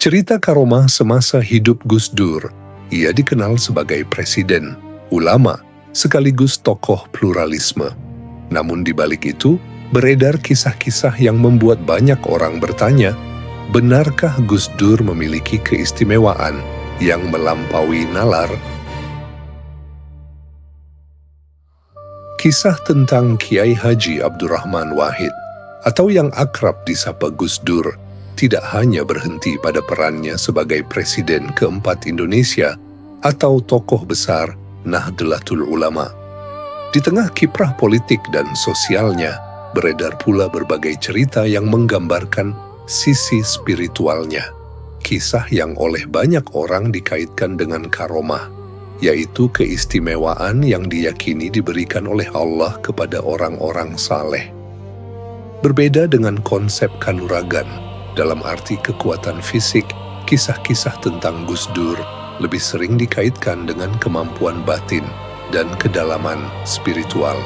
Cerita Karomah semasa hidup Gus Dur. Ia dikenal sebagai presiden, ulama, sekaligus tokoh pluralisme. Namun di balik itu, beredar kisah-kisah yang membuat banyak orang bertanya, benarkah Gus Dur memiliki keistimewaan yang melampaui nalar? Kisah tentang Kiai Haji Abdurrahman Wahid, atau yang akrab disapa Gus Dur, tidak hanya berhenti pada perannya sebagai Presiden keempat Indonesia atau tokoh besar Nahdlatul Ulama. Di tengah kiprah politik dan sosialnya, beredar pula berbagai cerita yang menggambarkan sisi spiritualnya. Kisah yang oleh banyak orang dikaitkan dengan karomah, yaitu keistimewaan yang diyakini diberikan oleh Allah kepada orang-orang saleh. Berbeda dengan konsep kanuragan, dalam arti kekuatan fisik, kisah-kisah tentang Gus Dur lebih sering dikaitkan dengan kemampuan batin dan kedalaman spiritual.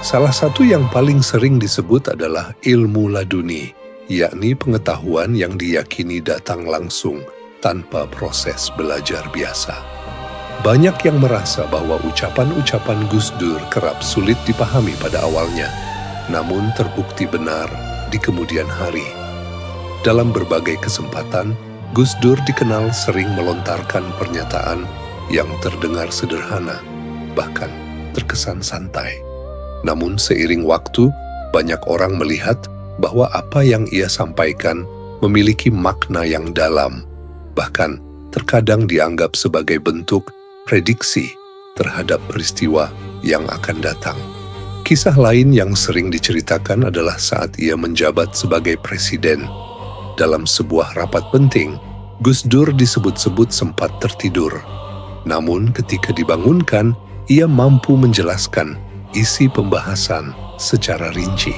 Salah satu yang paling sering disebut adalah ilmu laduni, yakni pengetahuan yang diyakini datang langsung tanpa proses belajar biasa. Banyak yang merasa bahwa ucapan-ucapan Gus Dur kerap sulit dipahami pada awalnya, namun terbukti benar di kemudian hari. Dalam berbagai kesempatan, Gus Dur dikenal sering melontarkan pernyataan yang terdengar sederhana, bahkan terkesan santai. Namun seiring waktu, banyak orang melihat bahwa apa yang ia sampaikan memiliki makna yang dalam, bahkan terkadang dianggap sebagai bentuk prediksi terhadap peristiwa yang akan datang. Kisah lain yang sering diceritakan adalah saat ia menjabat sebagai presiden. Dalam sebuah rapat penting, Gus Dur disebut-sebut sempat tertidur. Namun ketika dibangunkan, ia mampu menjelaskan isi pembahasan secara rinci.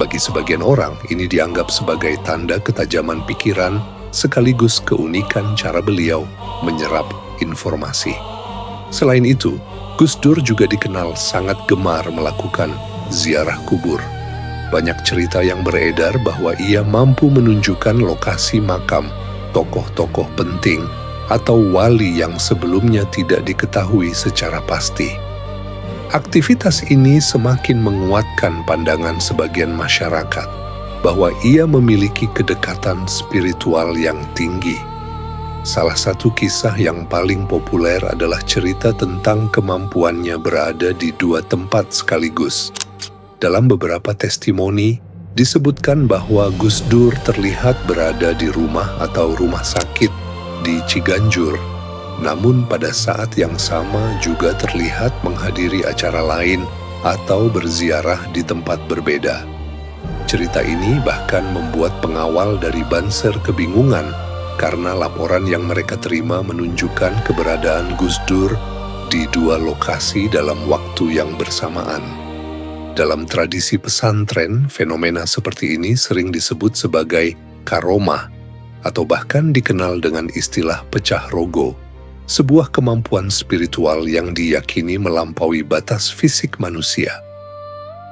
Bagi sebagian orang, ini dianggap sebagai tanda ketajaman pikiran sekaligus keunikan cara beliau menyerap informasi. Selain itu, Gus Dur juga dikenal sangat gemar melakukan ziarah kubur. Banyak cerita yang beredar bahwa ia mampu menunjukkan lokasi makam tokoh-tokoh penting atau wali yang sebelumnya tidak diketahui secara pasti. Aktivitas ini semakin menguatkan pandangan sebagian masyarakat bahwa ia memiliki kedekatan spiritual yang tinggi. Salah satu kisah yang paling populer adalah cerita tentang kemampuannya berada di dua tempat sekaligus. Dalam beberapa testimoni, disebutkan bahwa Gus Dur terlihat berada di rumah atau rumah sakit di Ciganjur, namun pada saat yang sama juga terlihat menghadiri acara lain atau berziarah di tempat berbeda. Cerita ini bahkan membuat pengawal dari Banser kebingungan karena laporan yang mereka terima menunjukkan keberadaan Gus Dur di dua lokasi dalam waktu yang bersamaan. Dalam tradisi pesantren, fenomena seperti ini sering disebut sebagai karomah atau bahkan dikenal dengan istilah pecah rogo, sebuah kemampuan spiritual yang diyakini melampaui batas fisik manusia.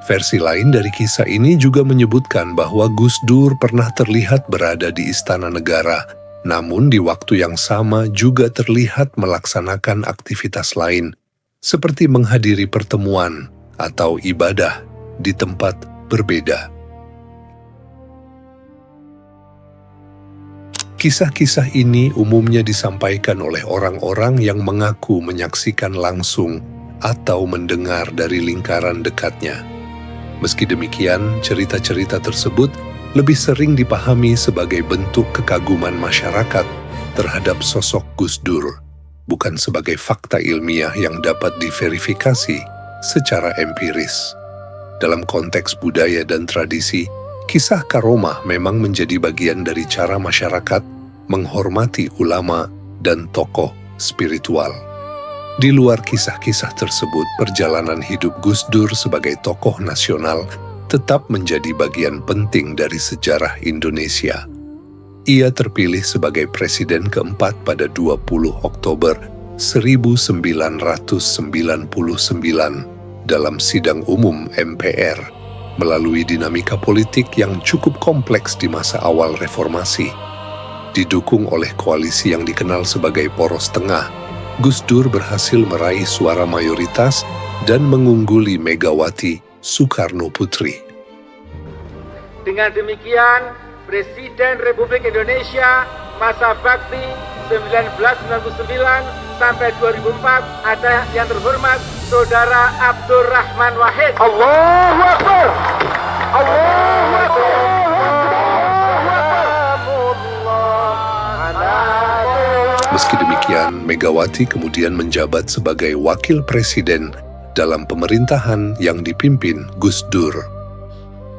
Versi lain dari kisah ini juga menyebutkan bahwa Gus Dur pernah terlihat berada di Istana Negara, namun di waktu yang sama juga terlihat melaksanakan aktivitas lain, seperti menghadiri pertemuan atau ibadah di tempat berbeda. Kisah-kisah ini umumnya disampaikan oleh orang-orang yang mengaku menyaksikan langsung atau mendengar dari lingkaran dekatnya. Meski demikian, cerita-cerita tersebut lebih sering dipahami sebagai bentuk kekaguman masyarakat terhadap sosok Gus Dur, bukan sebagai fakta ilmiah yang dapat diverifikasi secara empiris. Dalam konteks budaya dan tradisi, kisah karomah memang menjadi bagian dari cara masyarakat menghormati ulama dan tokoh spiritual. Di luar kisah-kisah tersebut, perjalanan hidup Gus Dur sebagai tokoh nasional tetap menjadi bagian penting dari sejarah Indonesia. Ia terpilih sebagai presiden keempat pada 20 Oktober 1999 dalam sidang umum MPR melalui dinamika politik yang cukup kompleks di masa awal reformasi. Didukung oleh koalisi yang dikenal sebagai Poros Tengah, Gus Dur berhasil meraih suara mayoritas dan mengungguli Megawati Soekarno Putri. Dengan demikian, Presiden Republik Indonesia masa bakti 1999 sampai 2004 ada yang terhormat Saudara Abdurrahman Wahid. Allahu Akbar. Allahu Akbar. Meski demikian, Megawati kemudian menjabat sebagai wakil presiden dalam pemerintahan yang dipimpin Gus Dur.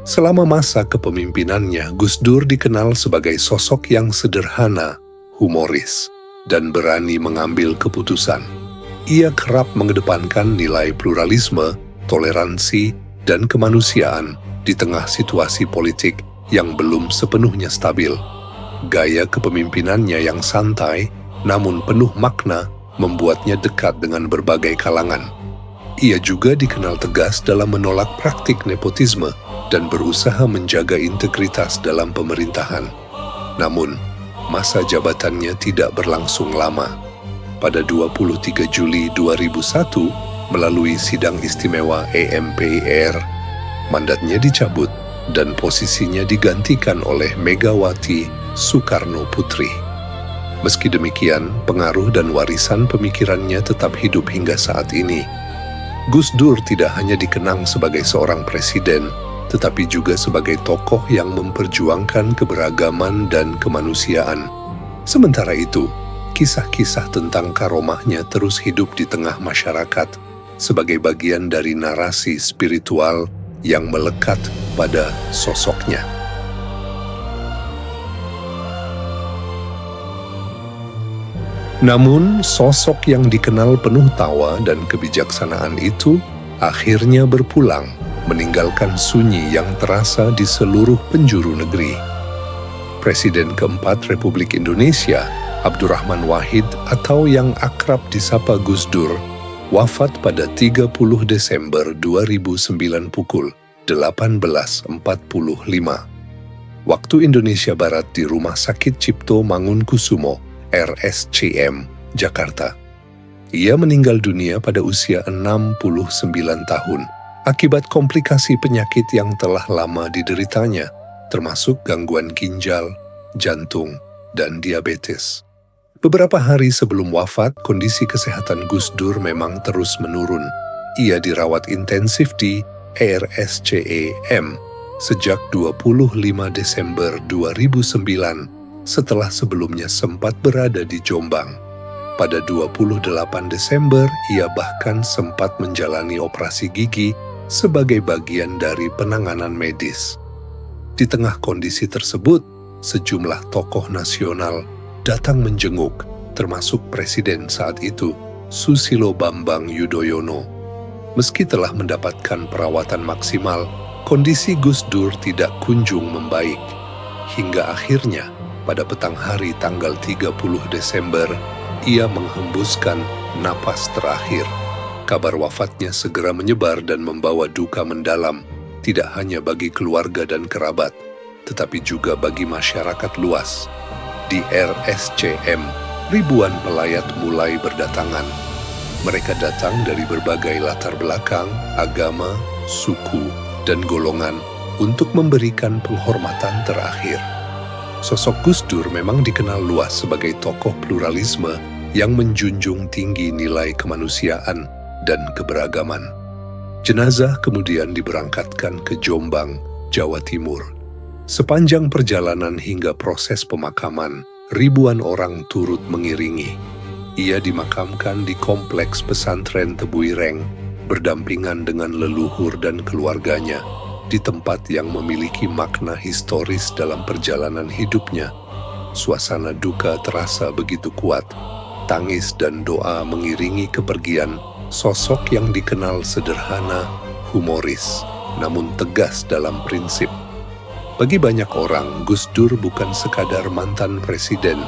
Selama masa kepemimpinannya, Gus Dur dikenal sebagai sosok yang sederhana, humoris, dan berani mengambil keputusan. Ia kerap mengedepankan nilai pluralisme, toleransi, dan kemanusiaan di tengah situasi politik yang belum sepenuhnya stabil. Gaya kepemimpinannya yang santai, namun penuh makna, membuatnya dekat dengan berbagai kalangan. Ia juga dikenal tegas dalam menolak praktik nepotisme dan berusaha menjaga integritas dalam pemerintahan. Namun, masa jabatannya tidak berlangsung lama. Pada 23 Juli 2001, melalui sidang istimewa EMPR, mandatnya dicabut dan posisinya digantikan oleh Megawati Soekarno Putri. Meski demikian, pengaruh dan warisan pemikirannya tetap hidup hingga saat ini. Gus Dur tidak hanya dikenang sebagai seorang presiden, tetapi juga sebagai tokoh yang memperjuangkan keberagaman dan kemanusiaan. Sementara itu, kisah-kisah tentang karomahnya terus hidup di tengah masyarakat sebagai bagian dari narasi spiritual yang melekat pada sosoknya. Namun, sosok yang dikenal penuh tawa dan kebijaksanaan itu akhirnya berpulang, meninggalkan sunyi yang terasa di seluruh penjuru negeri. Presiden keempat Republik Indonesia, Abdurrahman Wahid atau yang akrab disapa Gus Dur, wafat pada 30 Desember 2009 pukul 18.45. Waktu Indonesia Barat di Rumah Sakit Cipto Mangunkusumo, RSCM, Jakarta. Ia meninggal dunia pada usia 69 tahun akibat komplikasi penyakit yang telah lama dideritanya, termasuk gangguan ginjal, jantung, dan diabetes. Beberapa hari sebelum wafat, kondisi kesehatan Gus Dur memang terus menurun. Ia dirawat intensif di RSCM sejak 25 Desember 2009, setelah sebelumnya sempat berada di Jombang. Pada 28 Desember, ia bahkan sempat menjalani operasi gigi sebagai bagian dari penanganan medis. Di tengah kondisi tersebut, sejumlah tokoh nasional datang menjenguk, termasuk Presiden saat itu, Susilo Bambang Yudhoyono. Meski telah mendapatkan perawatan maksimal, kondisi Gus Dur tidak kunjung membaik. Hingga akhirnya, pada petang hari tanggal 30 Desember, ia menghembuskan napas terakhir. Kabar wafatnya segera menyebar dan membawa duka mendalam, tidak hanya bagi keluarga dan kerabat, tetapi juga bagi masyarakat luas. Di RSCM, ribuan pelayat mulai berdatangan. Mereka datang dari berbagai latar belakang, agama, suku, dan golongan untuk memberikan penghormatan terakhir. Sosok Gus Dur memang dikenal luas sebagai tokoh pluralisme yang menjunjung tinggi nilai kemanusiaan dan keberagaman. Jenazah kemudian diberangkatkan ke Jombang, Jawa Timur. Sepanjang perjalanan hingga proses pemakaman, ribuan orang turut mengiringi. Ia dimakamkan di Kompleks Pesantren Tebuireng, berdampingan dengan leluhur dan keluarganya, di tempat yang memiliki makna historis dalam perjalanan hidupnya. Suasana duka terasa begitu kuat. Tangis dan doa mengiringi kepergian sosok yang dikenal sederhana, humoris, namun tegas dalam prinsip. Bagi banyak orang, Gus Dur bukan sekadar mantan presiden,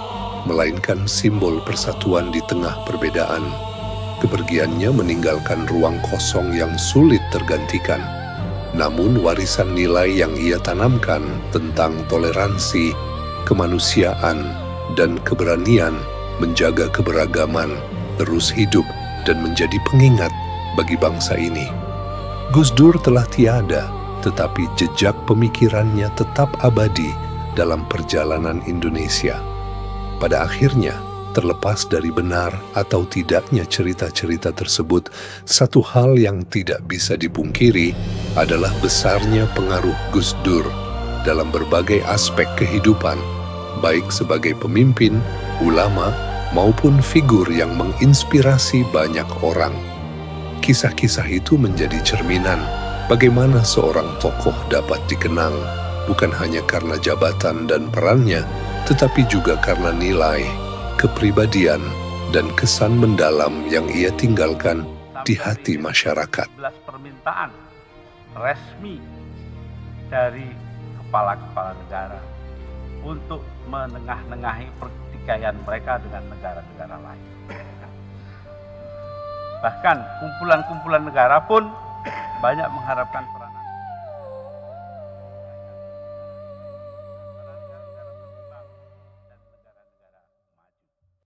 melainkan simbol persatuan di tengah perbedaan. Kepergiannya meninggalkan ruang kosong yang sulit tergantikan. Namun warisan nilai yang ia tanamkan tentang toleransi, kemanusiaan, dan keberanian menjaga keberagaman terus hidup dan menjadi pengingat bagi bangsa ini. Gus Dur telah tiada, tetapi jejak pemikirannya tetap abadi dalam perjalanan Indonesia. Pada akhirnya, terlepas dari benar atau tidaknya cerita-cerita tersebut, satu hal yang tidak bisa dipungkiri adalah besarnya pengaruh Gus Dur dalam berbagai aspek kehidupan, baik sebagai pemimpin, ulama, maupun figur yang menginspirasi banyak orang. Kisah-kisah itu menjadi cerminan bagaimana seorang tokoh dapat dikenang bukan hanya karena jabatan dan perannya, tetapi juga karena nilai, kepribadian, dan kesan mendalam yang ia tinggalkan di hati masyarakat. 11 permintaan resmi dari kepala-kepala negara untuk menengah-nengahi pertikaian mereka dengan negara-negara lain. Bahkan kumpulan-kumpulan negara pun banyak mengharapkan